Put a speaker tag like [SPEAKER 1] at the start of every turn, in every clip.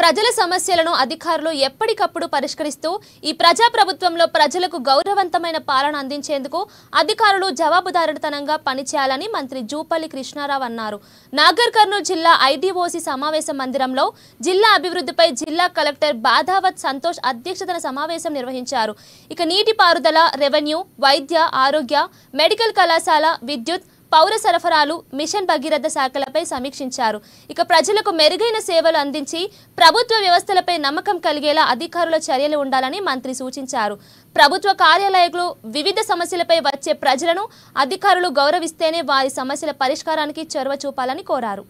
[SPEAKER 1] ప్రజల సమస్యలను అధికారులు ఎప్పటికప్పుడు పరిష్కరిస్తూ ఈ ప్రజా ప్రభుత్వంలో ప్రజలకు గౌరవవంతమైన పాలన అందించేందుకు అధికారులు జవాబుదారీతనంగా పనిచేయాలని మంత్రి జూపల్లి కృష్ణారావు అన్నారు. నాగర్ కర్నూలు జిల్లా ఐడీఓసీ సమావేశ మందిరంలో జిల్లా అభివృద్ధిపై జిల్లా కలెక్టర్ బాధావత్ సంతోష్ అధ్యక్షతన సమావేశం నిర్వహించారు. ఇక నీటిపారుదల, రెవెన్యూ, వైద్య, ఆరోగ్య, మెడికల్ కళాశాల, విద్యుత్, పౌర సరఫరాలు, మిషన్ భగీరథ శాఖలపై సమీక్షించారు. ఇక ప్రజలకు మెరుగైన సేవలు అందించి ప్రభుత్వ వ్యవస్థలపై నమ్మకం కలిగేలా అధికారుల చర్యలు ఉండాలని మంత్రి సూచించారు. ప్రభుత్వ కార్యాలయాలు వివిధ సమస్యలపై వచ్చే ప్రజలను అధికారులు గౌరవిస్తేనే వారి సమస్యల పరిష్కారానికి చొరవ చూపాలని కోరారు.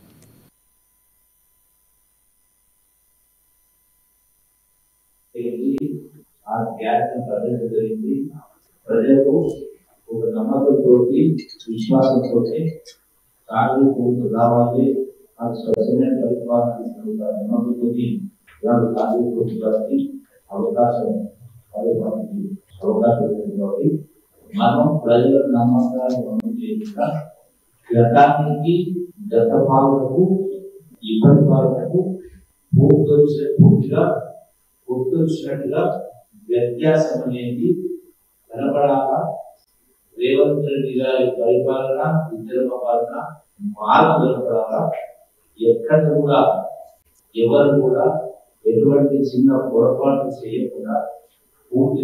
[SPEAKER 2] ఒక నమ్మకంతో విశ్వాసంతో రావాలి ఆ స్వచ్ఛమైన పరిపాలన నమ్మకంతో అవకాశం కాబట్టి మనం ప్రజల నమ్మకాన్ని చేయకుండా గతానికి గత పాలనకు ఇప్పటి పాలనకు పూర్తిగా వ్యత్యాసం అనేది కనపడాలా. రేవంత్ రెడ్డి గారి పరిపాలన, ఇందిరమ్మ పాలన మార్పు కనపడాలా. ఎక్కడ కూడా ఎవరు కూడా ఎటువంటి చిన్న పొరపాటు చేయకుండా పూర్తి